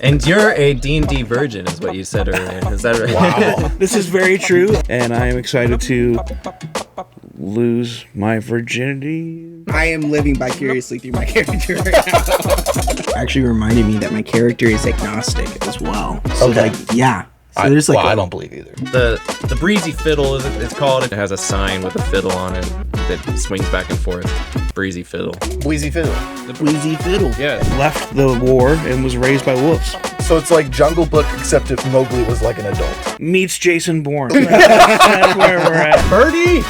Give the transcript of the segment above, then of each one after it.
And you're a D&D virgin, is what you said earlier. Is that right? Wow. This is very true, and I am excited to lose my virginity. I am living vicariously through my character right now. Actually reminded me that my character is agnostic as well. So Okay. So there's like I don't believe either. The breezy fiddle, it's called. It has a sign with a fiddle on it that swings back and forth. Breezy fiddle. Wheezy fiddle. Wheezy fiddle. Yeah. Left the war and was raised by wolves. So it's like Jungle Book, except if Mowgli was like an adult. Meets Jason Bourne. That's where we're at. Birdie,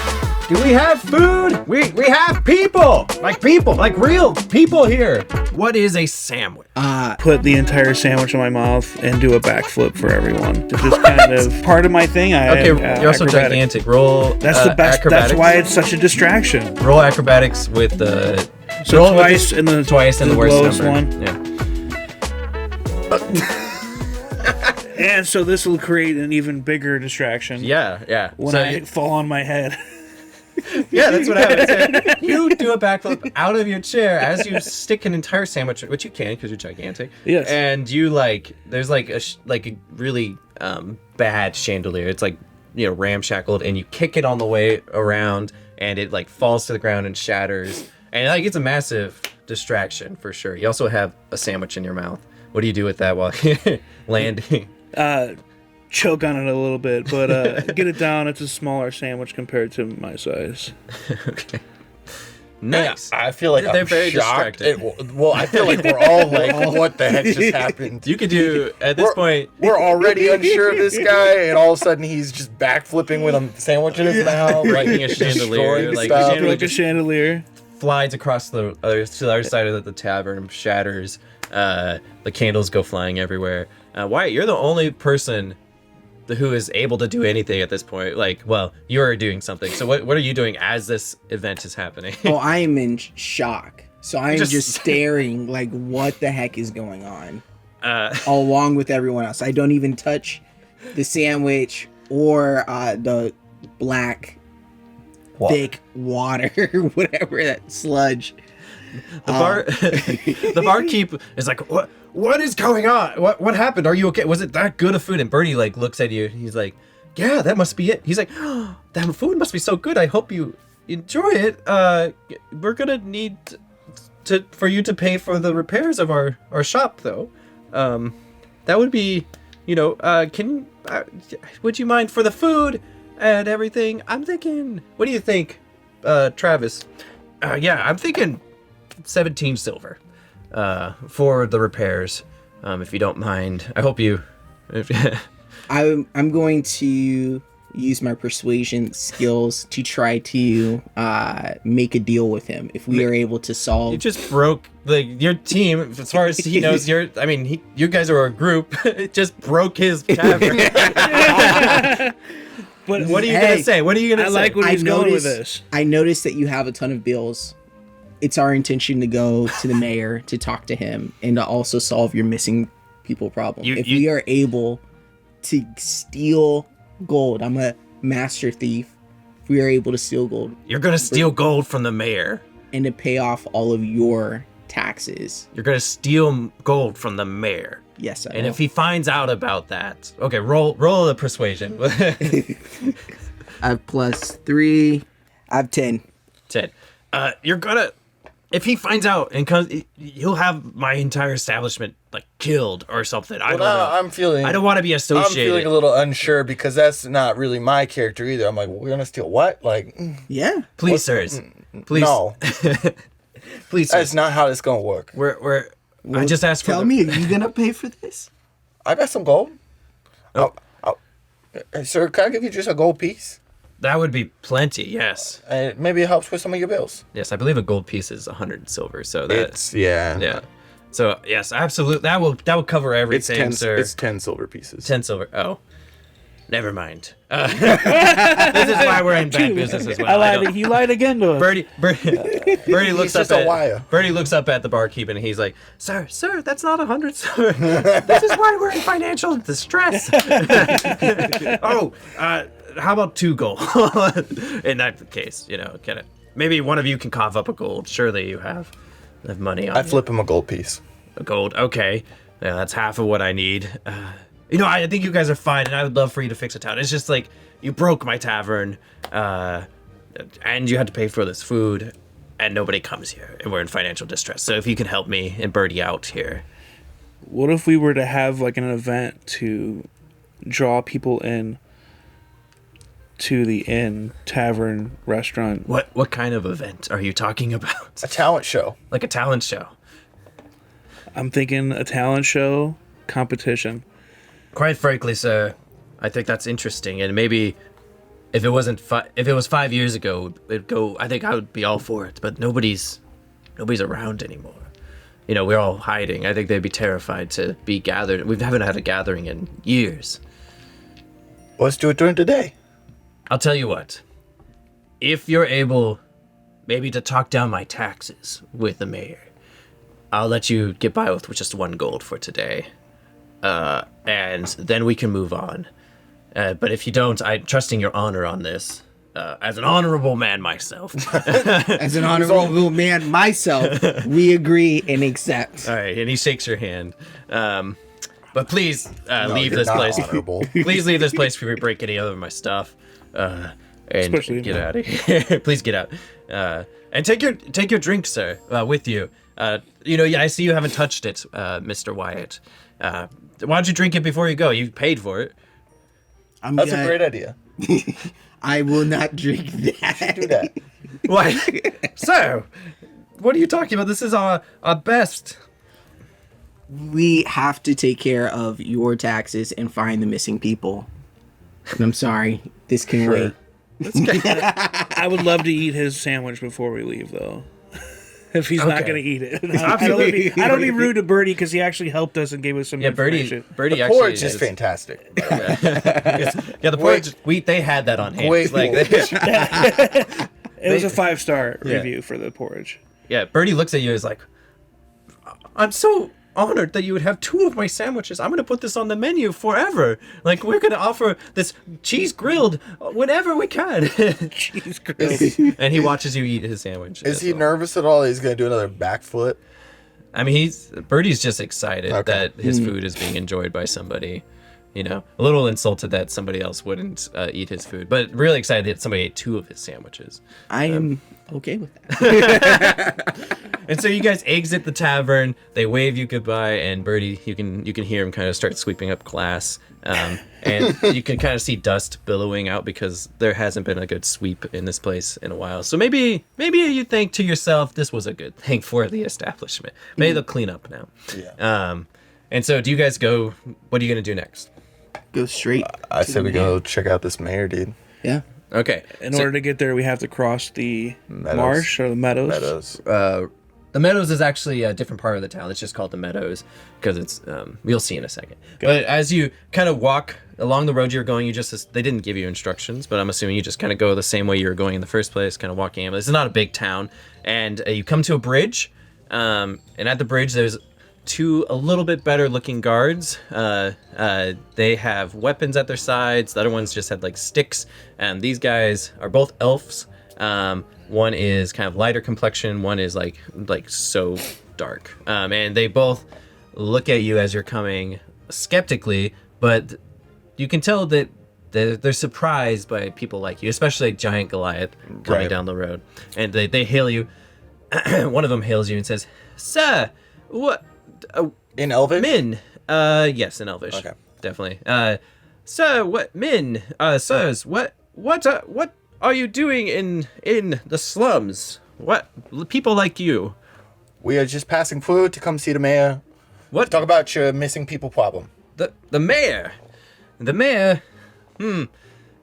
do we have food? We have people, like real people here. What is a sandwich? Put the entire sandwich in my mouth and do a backflip for everyone. It's just kind of part of my thing. You're also acrobatic. gigantic. Roll. That's the best. Acrobatics. That's why it's such a distraction. Roll acrobatics with the. So roll twice with in the twice in the worst lowest number. one. Yeah. And so this will create an even bigger distraction. Yeah. When So I fall on my head. yeah, that's what happens. You do a backflip out of your chair as you stick an entire sandwich, which you can because you're gigantic. Yes. And you there's like a really bad chandelier. It's like ramshackled, and you kick it on the way around, and it like falls to the ground and shatters, and like it's a massive distraction for sure. You also have a sandwich in your mouth. What do you do with that while landing? Choke on it a little bit, but get it down. It's a smaller sandwich compared to my size. Okay. Nice. I feel like They're I'm very shocked. distracted. Well, I feel like we're all like, what the heck just happened? You could do at this point. We're already unsure of this guy, and all of a sudden he's just backflipping with a sandwich in his mouth, Breaking a chandelier, destroying like stuff. chandelier Like a chandelier. flies across to the other side of the tavern, shatters. The candles go flying everywhere. Wyatt, you're the only person who is able to do anything at this point. Like, well, you're doing something. So what are you doing as this event is happening? Well, I am in shock. So I'm Just- just staring like, what the heck is going on? Along with everyone else. I don't even touch the sandwich or the black, thick water, whatever, that sludge. The barkeep is like, what is going on? What happened? Are you okay? Was it that good of food? And Birdie like looks at you. He's like, yeah, that must be it. He's like, oh, that food must be so good. I hope you enjoy it. We're gonna need for you to pay for the repairs of our shop, though. That would be, would you mind for the food and everything? I'm thinking, what do you think, Travis? Yeah, I'm thinking 17 silver for the repairs, if you don't mind. I hope you. I'm going to use my persuasion skills to try to make a deal with him if we are able to solve. You just broke your team, as far as he knows. You guys are a group. It just broke his tavern. But What are you gonna say? What are you gonna I say? like what he's going with this. I noticed that you have a ton of bills. It's our intention to go to the mayor to talk to him and to also solve your missing people problem. If we are able to steal gold, I'm a master thief. If we are able to steal gold, You're gonna steal gold from the mayor. and to pay off all of your taxes, You're gonna steal gold from the mayor. yes, I And will. if he finds out about that, okay, roll the persuasion. I have +3. I have 10. 10. You're gonna. If he finds out and comes, he'll have my entire establishment like killed or something. I don't know. I don't want to be associated. I'm feeling a little unsure because that's not really my character either. I'm like, we're gonna steal what? Like, Yeah. Please, sirs. Please. no, Please, that's sirs. not how this gonna work. I just asked for. Tell me, are you gonna pay for this? I got some gold. Oh. Sir, can I give you just a gold piece? That would be plenty. Yes. And maybe it helps with some of your bills. Yes, I believe a gold piece is 100 silver. So that's yeah. yeah. So yes, absolutely. That will cover everything, sir. It's 10 silver pieces. 10 silver. Oh, never mind. This is why we're in bad business as well. He lied again to us. Birdie looks just up a wire. Birdie looks up at the barkeep and he's like, "Sir, that's not 100 silver. This is why we're in financial distress." How about 2 gold? In that case, get it. Maybe one of you can cough up a gold. Surely you have money on I you. flip him a gold piece. A gold. Okay. Yeah, that's half of what I need. I think you guys are fine, and I would love for you to fix a town. It's just like, you broke my tavern, and you had to pay for this food, and nobody comes here, and we're in financial distress. So if you can help me and Birdie out here. What if we were to have like an event to draw people in to the inn, tavern, restaurant? What kind of event are you talking about? A talent show. Like a talent show. I'm thinking a talent show competition. Quite frankly, sir, I think that's interesting, and maybe if it was 5 years ago, it'd go. I think I would be all for it. But nobody's around anymore. We're all hiding. I think they'd be terrified to be gathered. We haven't had a gathering in years. Let's do it during the day. I'll tell you what. If you're able, maybe to talk down my taxes with the mayor, I'll let you get by with just 1 gold for today. And then we can move on. But if you don't, I'm trusting your honor on this. As an honorable man myself. As an honorable man myself, we agree and accept. All right, and he shakes your hand. But please leave you're this not place. honorable. Please leave this place before we break any other of my stuff. And Especially get mine. out of here. Please get out. And take your drink, sir, with you. I see you haven't touched it, Mr. Wyatt. Why don't you drink it before you go? You paid for it. That's a great idea. I will not drink that. Do that. Why? Sir, what are you talking about? This is our best. We have to take care of your taxes and find the missing people. And I'm sorry, this can wait. I would love to eat his sandwich before we leave, though. If he's not going to eat it. I don't mean rude to Birdie because he actually helped us and gave us some information. Birdie The actually porridge is fantastic. Yeah, the porridge. They had that on hand. Wait, It was a 5-star review for the porridge. Yeah, Birdie looks at you as like, I'm so honored that you would have 2 of my sandwiches. I'm going to put this on the menu forever. Like, we're going to offer this cheese grilled whenever we can. Cheese grilled. And he watches you eat his sandwich. Is he nervous at all? He's going to do another backflip. I mean, Birdie's just excited Okay. that his food is being enjoyed by somebody. A little insulted that somebody else wouldn't eat his food, but really excited that somebody ate 2 of his sandwiches. I am okay with that. And so you guys exit the tavern. They wave you goodbye, and Birdie, you can hear him kind of start sweeping up glass, and you can kind of see dust billowing out because there hasn't been a good sweep in this place in a while. So maybe you think to yourself, this was a good thing for the establishment. Maybe they'll clean up now. Yeah. And so do you guys go? What are you gonna do next? Go straight. I said we go check out this mayor, dude. Yeah. Okay. In order to get there, we have to cross the marsh or the meadows. The Meadows is actually a different part of the town. It's just called the Meadows because it's you'll see in a second. But as you kind of walk along the road you're going, they didn't give you instructions, but I'm assuming you just kind of go the same way you were going in the first place, kind of walking in. This is not a big town, and you come to a bridge, and at the bridge there's 2 a little bit better looking guards. They have weapons at their sides. The other ones just had like sticks, and these guys are both elves. One is kind of lighter complexion, one is like so dark. And they both look at you as you're coming skeptically, but you can tell that they're surprised by people like you, especially Giant Goliath coming down the road. And they hail you. One of them hails you and says, "Sir, what?" In Elvish? Min. Yes, in Elvish. Okay. Definitely. Sir, what Min? Sirs, what are you doing in the slums? What people like you? We are just passing through to come see the mayor. What? Talk about your missing people problem. The mayor. The mayor. Do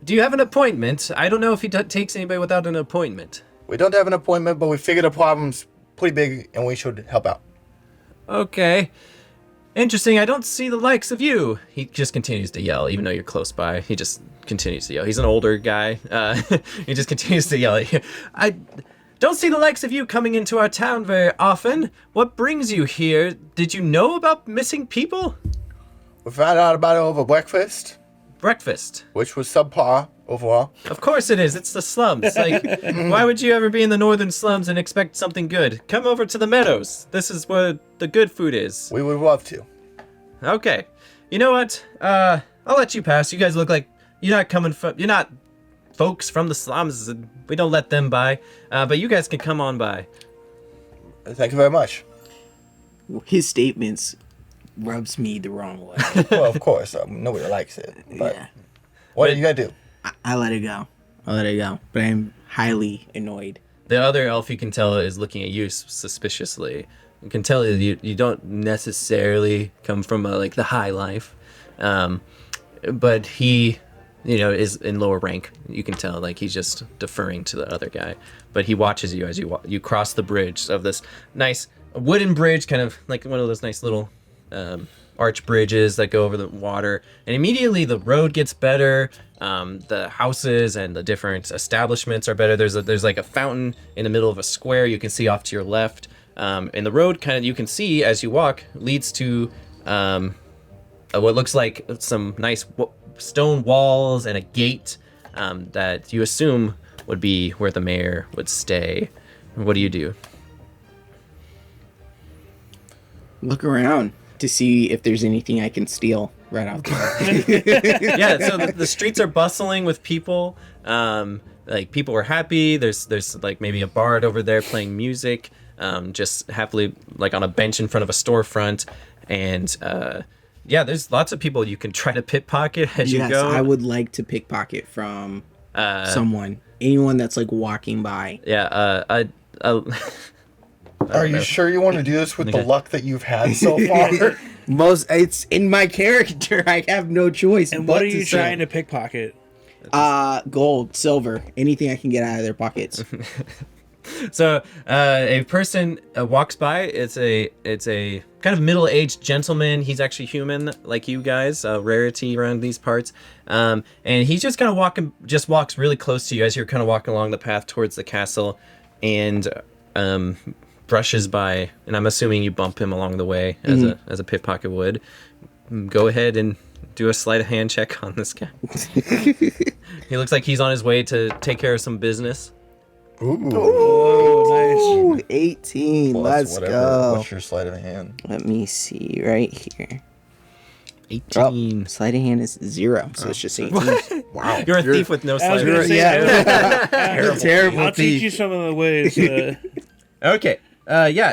you have an appointment? I don't know if he takes anybody without an appointment. We don't have an appointment, but we figured the problem's pretty big and we should help out. Okay. Interesting. I don't see the likes of you. He just continues to yell, even though you're close by. He just continues to yell. He's an older guy. He just continues to yell at you. I don't see the likes of you coming into our town very often. What brings you here? Did you know about missing people? We found out about it over breakfast, Breakfast. which was subpar overall. Of course it is. It's the slums. Like, why would you ever be in the northern slums and expect something good? Come over to the meadows. This is where the good food is. We would love to. Okay. You know what? I'll let you pass. You guys look like you're not folks from the slums. We don't let them by. But you guys can come on by. Thank you very much. His statements rubs me the wrong way. Well, of course, nobody likes it. But what are you gonna do? I let it go. But I'm highly annoyed. The other elf, you can tell, is looking at you suspiciously. You can tell you don't necessarily come from like the high life, but he, is in lower rank. You can tell, like, he's just deferring to the other guy. But he watches you as you cross the bridge of this nice wooden bridge, kind of like one of those nice little arch bridges that go over the water. And immediately the road gets better. The houses and the different establishments are better. There's like a fountain in the middle of a square you can see off to your left. And the road kind of, you can see as you walk, leads to what looks like some nice stone walls and a gate that you assume would be where the mayor would stay. What do you do? Look around to see if there's anything I can steal right out there. Yeah, so the streets are bustling with people. Like, people are happy. There's like maybe a bard over there playing music, just happily like on a bench in front of a storefront. And there's lots of people you can try to pickpocket as you go. I would like to pickpocket from anyone that's like walking by. Yeah, Are you sure you want to do this with the luck that you've had so far? It's in my character. I have no choice. And what are you trying to pickpocket? Gold, silver, anything I can get out of their pockets. So a person walks by. It's a kind of middle-aged gentleman. He's actually human, like you guys. Rarity around these parts. And he's just kind of walks really close to you as you're kind of walking along the path towards the castle, and brushes by. And I'm assuming you bump him along the way as a pickpocket would. Go ahead and do a sleight of hand check on this guy. He looks like he's on his way to take care of some business. Ooh, nice. 18. Let's go. What's your sleight of hand? Let me see right here. 18. Sleight of hand is 0, so it's just 18. Wow. You're a thief with no sleight of hand. Yeah. Terrible I'll thief. teach you some of the ways. Okay.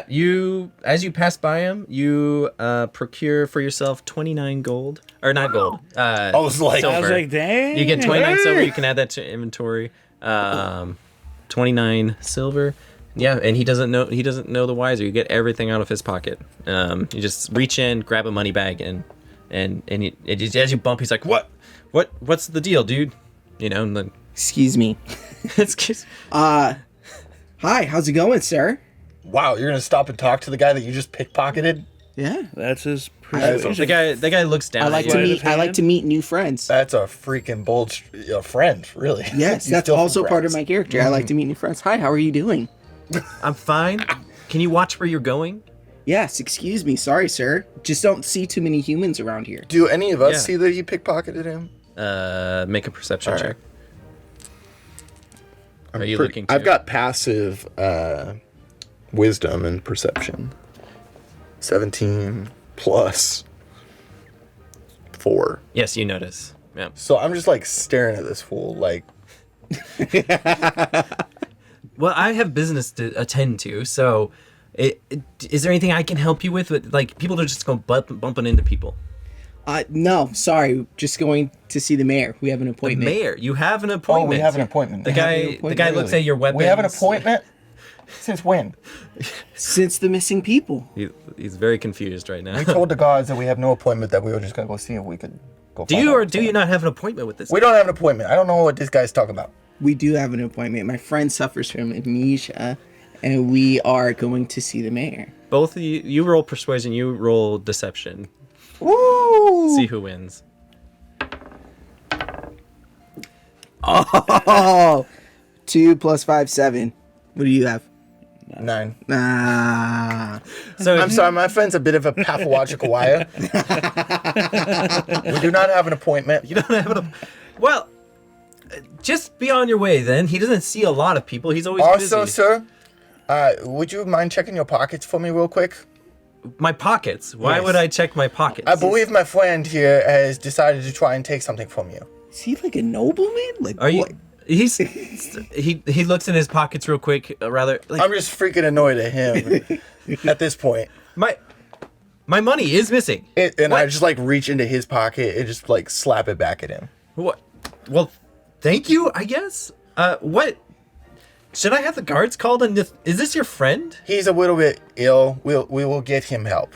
You as you pass by him, you procure for yourself 29 gold, or not gold. I was like, dang. You get 29 silver. You can add that to inventory. 29 silver. Yeah, and he doesn't know the wiser. You get everything out of his pocket. You just reach in, grab a money bag, and as you bump, he's like, what's the deal, dude? And then, Excuse me. excuse. Hi, how's it going, sir? wow, you're gonna stop and talk to the guy that you just pickpocketed? Yeah. That's his The guy looks down. I like to meet new friends. That's a freaking bold friend, really. Yes, You that's steal also from part of friends. my character. I like to meet new friends. Hi, how are you doing? I'm fine. Can you watch where you're going? Yes, excuse me. Sorry, sir. Just don't see too many humans around here. Do any of us see that you pickpocketed him? Make a perception check. Are you looking to? I've got passive wisdom and perception. 17 plus 4. Yes, you notice. Yeah. So I'm just like staring at this fool, like. Well, I have business to attend to, so is there anything I can help you with? Like, people are just going bumping into people. No, sorry. Just going to see the mayor. We have an appointment. The mayor? You have an appointment. Oh, we have an appointment. The guy looks at your weapons. We have an appointment? Since when? Since the missing people. He's very confused right now. We told the guards that we have no appointment, that we were just going to go see if we could go Do you or do you not have an appointment with this? We don't have an appointment. I don't know what this guy's talking about. We do have an appointment. My friend suffers from amnesia, and we are going to see the mayor. Both of you roll persuasion, you roll deception. Woo! See who wins. Oh, 2 plus 5, 7. What do you have? 9. So I'm sorry, my friend's a bit of a pathological Wyatt. We do not have an appointment. You don't have an. Well, just be on your way then. He doesn't see a lot of people. He's always Also, busy. sir, would you mind checking your pockets for me real quick? my pockets. Why would I check my pockets? I believe my friend here has decided to try and take something from you. Is he like a nobleman? Like, are you? what? He looks in his pockets real quick. Rather, like, I'm just freaking annoyed at him at this point. My money is missing. I just like reach into his pocket and just like slap it back at him. What? Well, thank you, I guess. What? Should I have the guards called? And is this your friend? He's a little bit ill. We will get him help.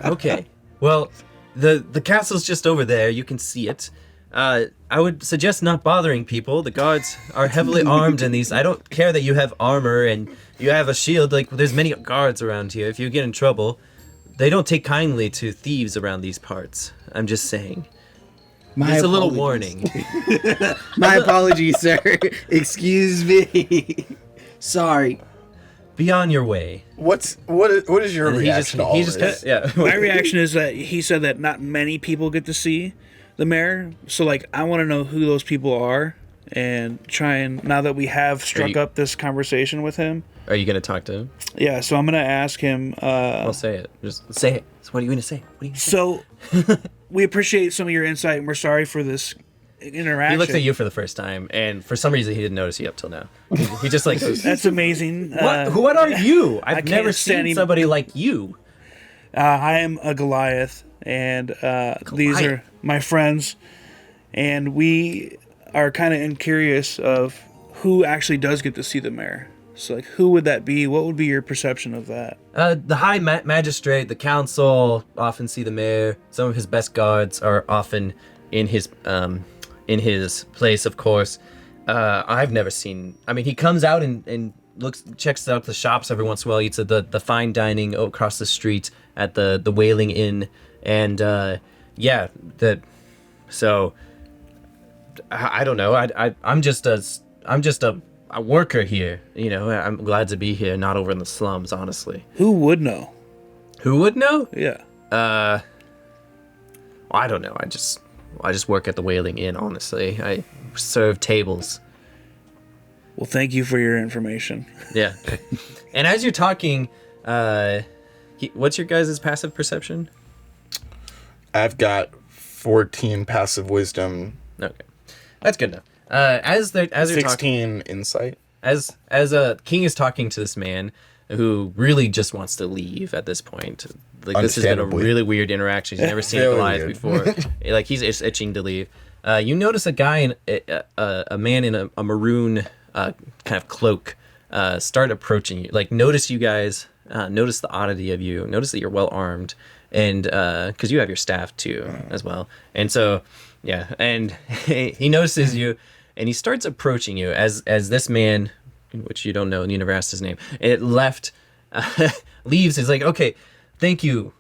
Okay. Well, the castle's just over there. You can see it. I would suggest not bothering people. The guards are heavily armed in these. I don't care that you have armor and you have a shield. Like, there's many guards around here. If you get in trouble, they don't take kindly to thieves around these parts. I'm just saying. It's a little warning. My apologies, sir. Excuse me. Sorry. Be on your way. What is your reaction to all this? My reaction is that he said that not many people get to see the mayor. So, like, I want to know who those people are and try and, now that we have struck up this conversation with him. Are you going to talk to him? Yeah, so I'm going to ask him. Well, say it. Just say it. So what are you going to say? So, we appreciate some of your insight, and we're sorry for this interaction. He looks at you for the first time, and for some reason he didn't notice you up till now. He just like goes, that's amazing. What are you? I've never seen somebody like you. I am a Goliath, and these are my friends, and we are kind of curious of who actually does get to see the mayor. So, like, who would that be? What would be your perception of that? The high magistrate, the council often see the mayor. Some of his best guards are often in his place, of course. I've never seen. I mean, he comes out and checks out the shops every once in a while. Eats at the fine dining across the street at the Wailing Inn, and So I don't know. I'm just a worker here. You know, I'm glad to be here, not over in the slums, honestly. Who would know? Who would know? Yeah. Well, I don't know. I just work at the Wailing Inn, honestly. I serve tables. Well, thank you for your information. Yeah. And as you're talking, what's your guys' passive perception? I've got 14 passive wisdom. Okay. That's good enough. As you're 16 insight. As a king is talking to this man who really just wants to leave at this point. Like, this has been a really weird interaction. He's never seen Goliath before. Like, he's just itching to leave. You notice a guy a man in a maroon kind of cloak start approaching you. Like, notice you guys. Notice the oddity of you. Notice that you're well armed, and because you have your staff too as well. And so, yeah, and he notices you. And he starts approaching you as this man, which you don't know, and you never asked his name, leaves. He's like, okay, thank you,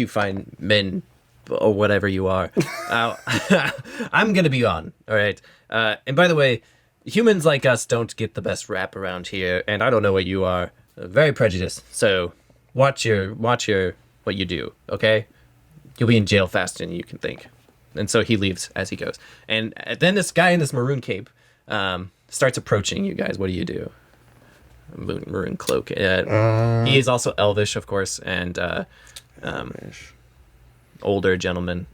fine men, or whatever you are. I'm gonna be on, all right. And by the way, humans like us don't get the best rap around here, and I don't know what you are. Very prejudiced. So watch your what you do, okay? You'll be in jail faster than you can think. And so he leaves as he goes. And then this guy in this maroon cape starts approaching you guys. What do you do? Maroon cloak. He is also elvish, of course, and older gentleman.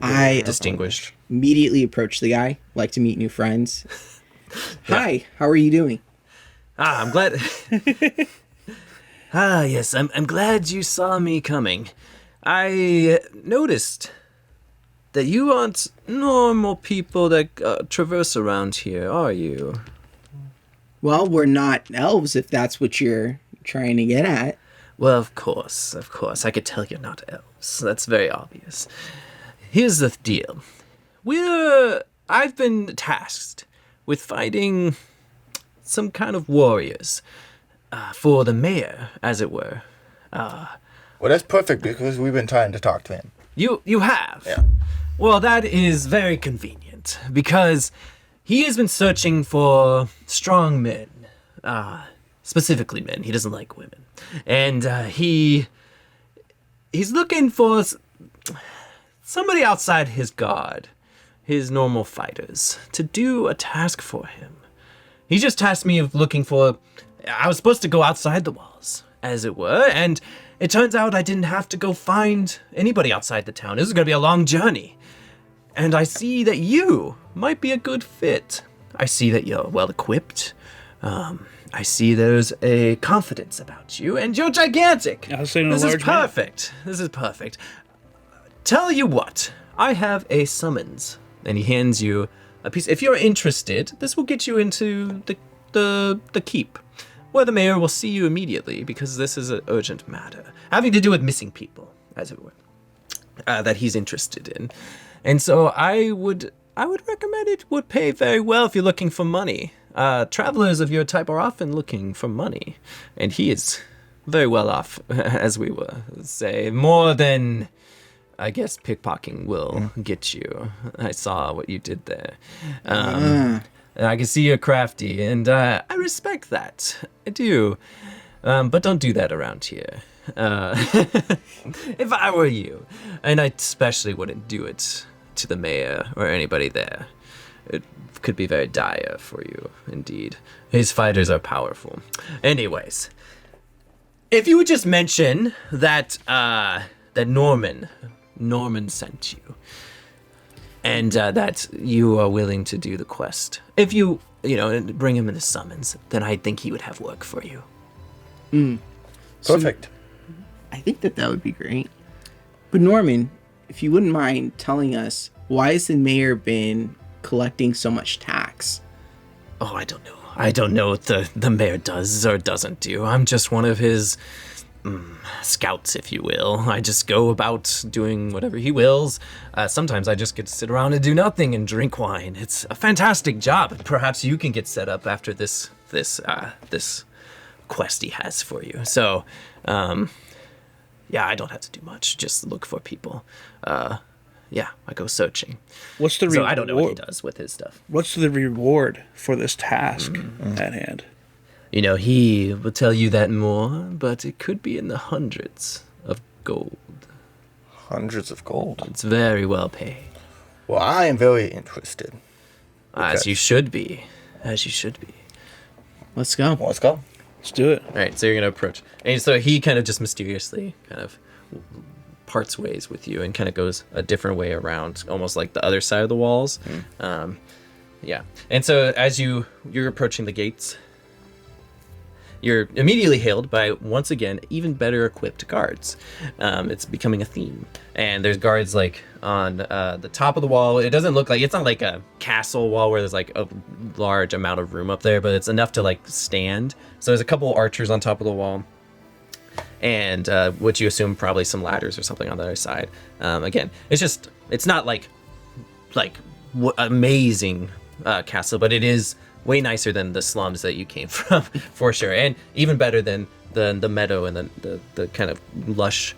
I distinguished. Immediately approach the guy. Like to meet new friends. Hi, how are you doing? I'm glad. Yes, I'm glad you saw me coming. I noticed that you aren't normal people that traverse around here, are you? Well, we're not elves, if that's what you're trying to get at. Well, of course. I could tell you're not elves. That's very obvious. Here's the deal. I've been tasked with finding some kind of warriors for the mayor, as it were. Well, that's perfect, because we've been trying to talk to him. You have? Yeah. Well, that is very convenient, because he has been searching for strong men, specifically men. He doesn't like women. And he's looking for somebody outside his guard, his normal fighters, to do a task for him. He just tasked me of looking for... I was supposed to go outside the walls as it were, and it turns out I didn't have to go find anybody outside the town. This is going to be a long journey. And I see that you might be a good fit. I see that you're well equipped. I see there's a confidence about you, and you're gigantic. I was saying This is large man. perfect. This is perfect. Tell you what, I have a summons, and he hands you a piece. If you're interested, this will get you into the keep, where the mayor will see you immediately, because this is an urgent matter having to do with missing people, as it were, that he's interested in. And so I would recommend it would pay very well if you're looking for money. Travelers of your type are often looking for money, and he is very well off, as we will say, more than, I guess, pickpocketing will get you. I saw what you did there. And I can see you're crafty, and I respect that. I do. But don't do that around here. If I were you, and I especially wouldn't do it to the mayor or anybody there. It could be very dire for you, indeed. His fighters are powerful. Anyways, if you would just mention that that Norman sent you, and that you are willing to do the quest. If you bring him in the summons, then I think he would have work for you. Perfect. So, I think that would be great. But Norman, if you wouldn't mind telling us, why has the mayor been collecting so much tax? Oh, I don't know. I don't know what the mayor does or doesn't do. I'm just one of his scouts, if you will. I just go about doing whatever he wills. Sometimes I just get to sit around and do nothing and drink wine. It's a fantastic job. Perhaps you can get set up after this quest he has for you. So, yeah, I don't have to do much. Just look for people. Yeah, I go searching. What's the So reward? I don't know what he does with his stuff. What's the reward for this task at hand? He will tell you that more, but it could be in the hundreds of gold. Hundreds of gold. It's very well paid. Well, I am very interested. As you should be. As you should be. Let's go. Well, let's go. Let's do it. All right, so you're going to approach. And so he kind of just mysteriously kind of parts ways with you and kind of goes a different way around, almost like the other side of the walls. Yeah. And so as you're approaching the gates, you're immediately hailed by, once again, even better equipped guards. It's becoming a theme. And there's guards like on the top of the wall. It doesn't look like, it's not like a castle wall where there's like a large amount of room up there, but it's enough to like stand. So there's a couple archers on top of the wall. And what you assume probably some ladders or something on the other side. Again, it's not like amazing castle, but it is way nicer than the slums that you came from, for sure, and even better than the meadow and the kind of lush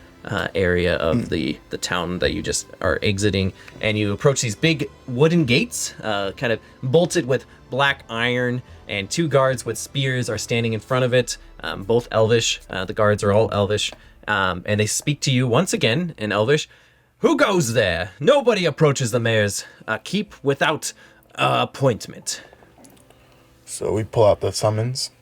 area of the town that you just are exiting. And you approach these big wooden gates, kind of bolted with black iron, and two guards with spears are standing in front of it, both Elvish. The guards are all Elvish, and they speak to you once again in Elvish. Who goes there? Nobody approaches the mayor's keep without appointment. So we pull out the summons.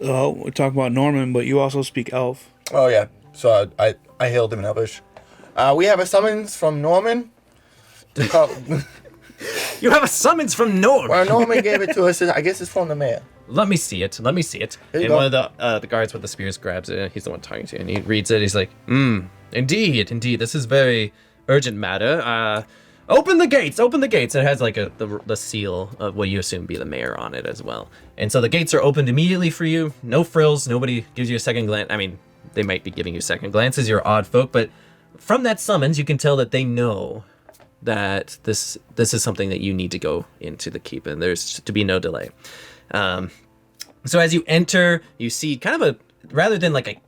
Oh, we're talking about Norman, but you also speak Elf. Oh, yeah. So I hailed him in Elvish. We have a summons from Norman. To call... You have a summons from Norm. Well, Norman gave it to us. I guess it's from the mayor. Let me see it. Here you And go. one of the guards with the spears grabs it. He's the one talking to you, and he reads it. He's like, indeed. This is very urgent matter. Open the gates. And it has like the seal of what you assume be the mayor on it as well. And so the gates are opened immediately for you. No frills. Nobody gives you a second glance. I mean, they might be giving you second glances. You're odd folk, but from that summons, you can tell that they know that this is something that you need to go into the keep, and there's to be no delay. So as you enter, you see kind of rather than like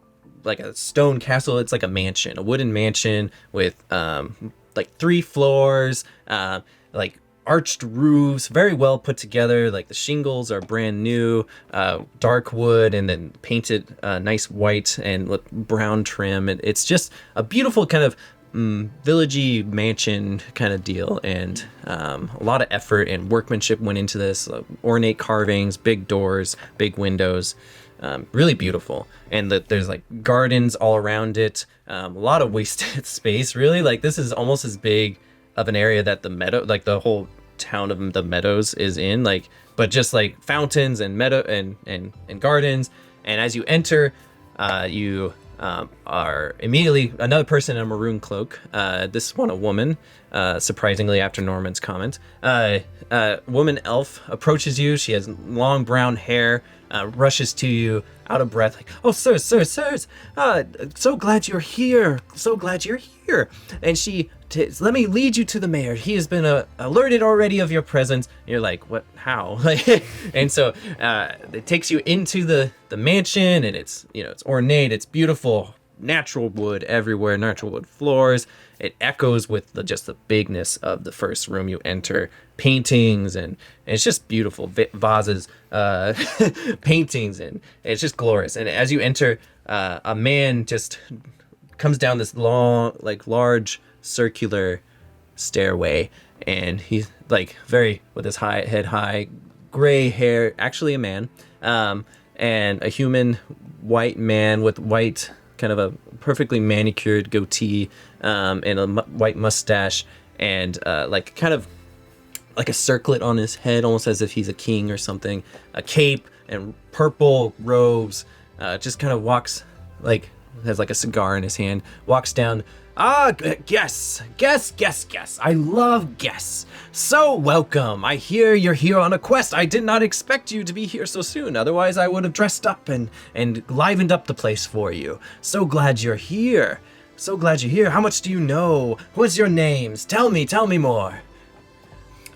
a stone castle, it's like a mansion, a wooden mansion with like 3 floors, like arched roofs, very well put together. Like the shingles are brand new, dark wood, and then painted nice white and with brown trim. And it's just a beautiful kind of villagey mansion kind of deal, and a lot of effort and workmanship went into this. Ornate carvings, big doors, big windows. really beautiful. And there's like gardens all around it, a lot of wasted space, really. Like this is almost as big of an area that the meadow, like the whole town of the Meadows is in, like, but just like fountains and meadow and gardens. And as you enter, you are immediately another person in a maroon cloak. This one, a woman, surprisingly after Norman's comment. Woman elf approaches you. She has long brown hair, rushes to you, out of breath, like, "Oh, sirs, so glad you're here. So glad you're here." And she, "Let me lead you to the mayor. He has been alerted already of your presence." And you're like, "What? How?" And so it takes you into the mansion, and it's ornate, it's beautiful, natural wood everywhere, natural wood floors. It echoes with just the bigness of the first room you enter. Paintings, and it's just beautiful. Vases, paintings, and it's just glorious. And as you enter, a man just comes down this long, like large circular stairway, and he's like with his head high, gray hair, actually a man, and a human white man with white, kind of a perfectly manicured goatee, and a white mustache, and like kind of like a circlet on his head, almost as if he's a king or something. A cape and purple robes. Just kind of walks, like has like a cigar in his hand. Walks down. Guests. I love guests. So welcome. I hear you're here on a quest. I did not expect you to be here so soon. Otherwise, I would have dressed up and livened up the place for you. So glad you're here. How much do you know? What's your names? Tell me more.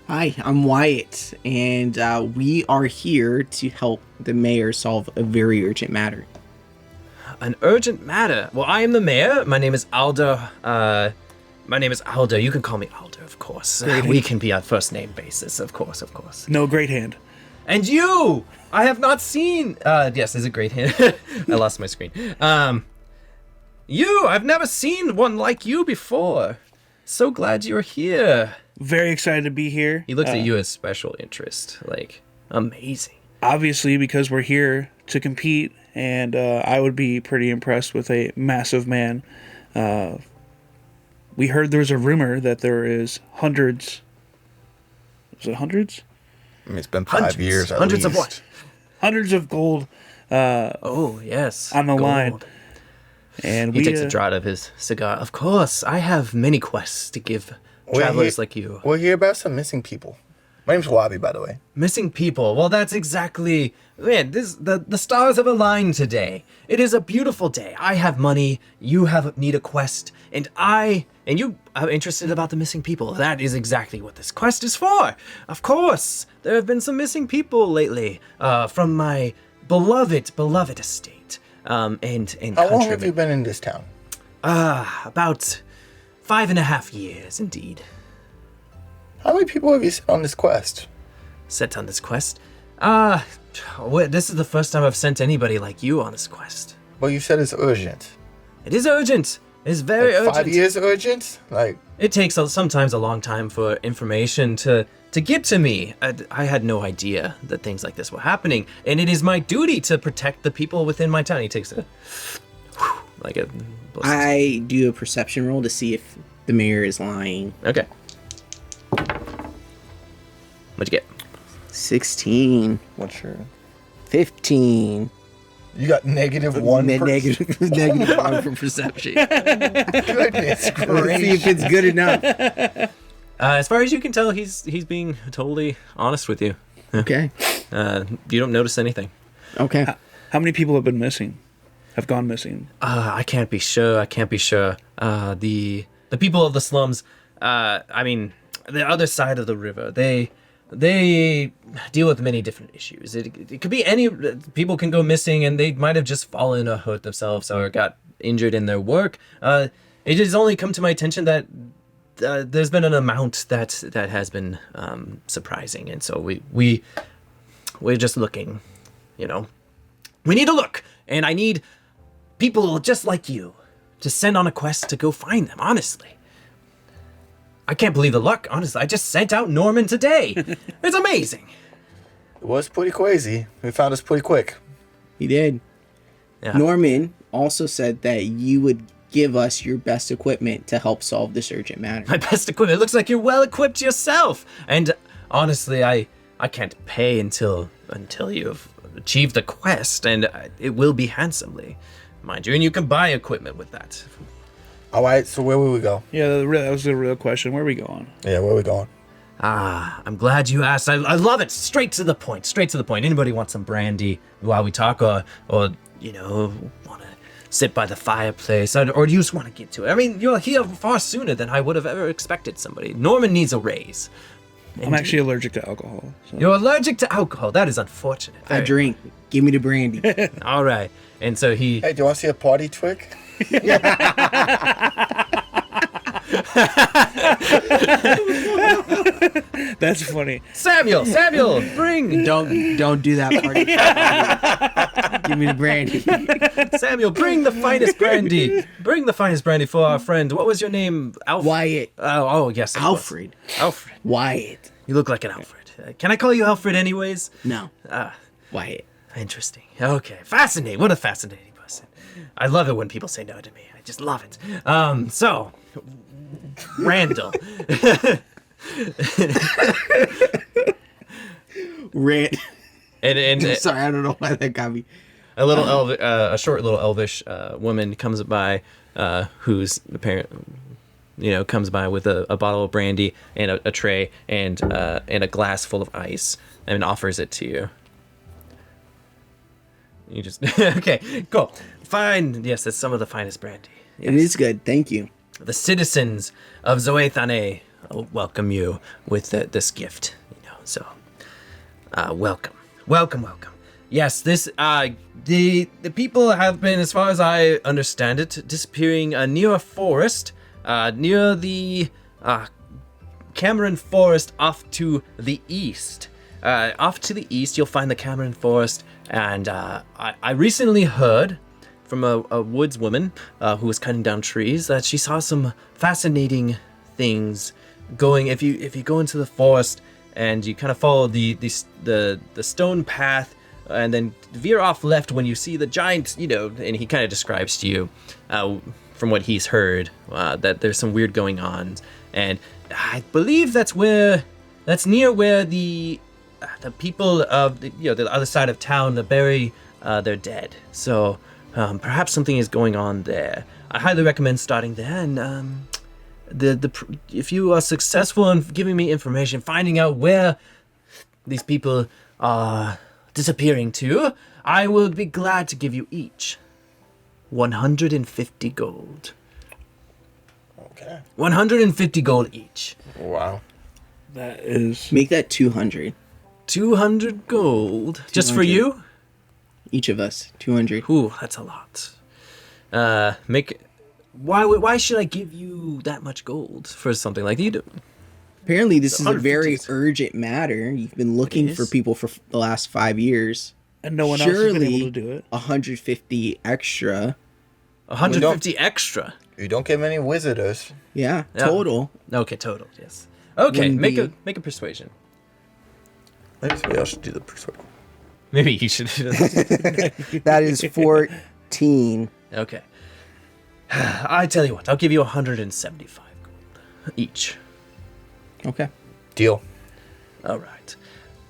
Hi, I'm Wyatt, and we are here to help the mayor solve a very urgent matter. An urgent matter? Well, I am the mayor. My name is Aldo. You can call me Aldo, of course. We can be on first name basis, of course. No, great hand. And you! I have not seen... yes, there's a great hand. I lost my screen. I've never seen one like you before. So glad you're here. Very excited to be here. He looks at you as special interest. Like, amazing. Obviously, because we're here to compete, and I would be pretty impressed with a massive man. We heard there was a rumor that there is hundreds. Was it hundreds? I mean, it's been 5 years at Hundreds least. of what? Hundreds of gold. Oh, yes. On the gold. line. And he takes a draught of his cigar. Of course, I have many quests to give travelers like you. We'll hear about some missing people. My name's Wabi, by the way. Missing people. Well, that's exactly... Man, the stars have aligned today. It is a beautiful day. I have money. You need a quest. And you are interested about the missing people. That is exactly what this quest is for. Of course. There have been some missing people lately from my beloved estate. And How long have you been in this town? About 5.5 years, indeed. How many people have you sent on this quest? Sent on this quest? This is the first time I've sent anybody like you on this quest. Well, you said it's urgent. It is urgent. It is very urgent. 5 years urgent? Like, it takes sometimes a long time for information to get to me. I had no idea that things like this were happening, and it is my duty to protect the people within my town. He takes I do a perception roll to see if the mayor is lying. Okay. What'd you get? 16. what's your... 15. You got -1 Negative 1 for perception. Goodness Let's see gracious. if it's good enough. As far as you can tell, he's being totally honest with you. Okay. You don't notice anything. Okay. How many people have been missing? Have gone missing? I can't be sure. The people of the slums, I mean, the other side of the river, they deal with many different issues. It could be any... People can go missing, and they might have just fallen or hurt themselves or got injured in their work. It has only come to my attention that there's been an amount that has been surprising, and so we're just looking, We need to look, and I need people just like you to send on a quest to go find them, honestly. I can't believe the luck, honestly. I just sent out Norman today. It's amazing. It was pretty crazy. We found us pretty quick. He did. Yeah. Norman also said that you would give us your best equipment to help solve this urgent matter. My best equipment. It looks like you're well equipped yourself. And honestly, I can't pay until you've achieved the quest, and it will be handsomely, mind you. And you can buy equipment with that. All right, so where will we go? Yeah, that was the real question. Where are we going? Yeah, where are we going? I'm glad you asked. I love it. Straight to the point. Straight to the point. Anybody want some brandy while we talk, or you know, want to sit by the fireplace, or do you just want to get to it? I mean, you're here far sooner than I would have ever expected somebody. Norman needs a raise. I'm actually allergic to alcohol. So. You're allergic to alcohol. That is unfortunate. I drink. Give me the brandy. All right. And so he... Hey, do you want to see a party trick? That's funny. Samuel, bring... Don't do that party. Give me the brandy. Samuel, bring the finest brandy. Bring the finest brandy for our friend. What was your name? Wyatt. Oh, yes. Alfred. Alfred. Wyatt. You look like an Alfred. Can I call you Alfred anyways? No. Wyatt. Interesting. Okay. Fascinating. What a fascinating person. I love it when people say no to me. I just love it. So, Randall. And Sorry, I don't know why that got me. a short little elvish woman comes by, who's apparent, comes by with a bottle of brandy and a tray and a glass full of ice and offers it to you. You just okay, cool, fine. Yes, that's some of the finest brandy. Yes. It is good, thank you. The citizens of Zoethane welcome you with this gift. So welcome. Yes, this the people have been, as far as I understand it, disappearing near a forest, near the Cameron Forest off to the east. Off to the east, you'll find the Cameron Forest, and I recently heard from a woods woman who was cutting down trees that she saw some fascinating things going. If you go into the forest and you kind of follow the stone path and then veer off left when you see the giant, and he kind of describes to you from what he's heard that there's some weird going on, and I believe that's near where the people of the other side of town bury their dead. So perhaps something is going on there. I highly recommend starting there, and if you are successful in giving me information, finding out where these people are disappearing to, I will be glad to give you each 150 gold. Okay. 150 gold each. Wow. That is... Make that 200. 200 gold. Just for 200. you? Each of us, 200. Ooh, that's a lot. Why should I give you that much gold for something like you do? Apparently, this is a 150 very is- urgent matter. You've been looking for people for the last 5 years. And no one else has been able to do it. 150 extra. 150 extra. You don't get many visitors. Yeah, Yeah. total. Okay, total. Yes. Okay, Wouldn't make be- a persuasion. Maybe somebody else should do the persuasion. Maybe you should. That is 14. Okay. I tell you what, I'll give you 175 gold each. Okay. Deal. All right.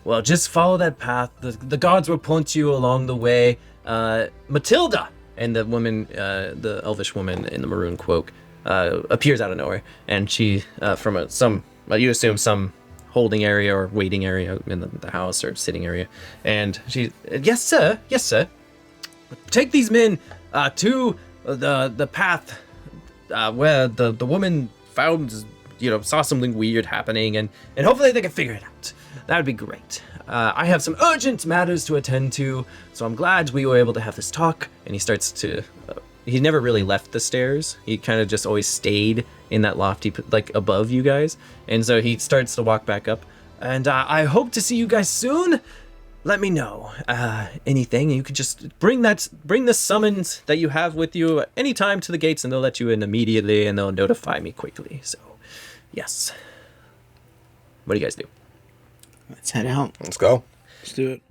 Well, just follow that path. The guards will point you along the way. Matilda, and the woman, the elvish woman in the maroon cloak, appears out of nowhere, and she from you assume some holding area or waiting area in the house or sitting area, and she, yes sir, take these men to the path where the woman found, saw something weird happening, and hopefully they can figure it out. That would be great. I have some urgent matters to attend to, so I'm glad we were able to have this talk. And he starts to, he never really left the stairs. He kind of just always stayed in that lofty, like above you guys. And so he starts to walk back up. And I hope to see you guys soon. Let me know anything. You could just bring the summons that you have with you anytime to the gates, and they'll let you in immediately, and they'll notify me quickly. So, yes. What do you guys do? Let's head out. Let's go. Let's do it.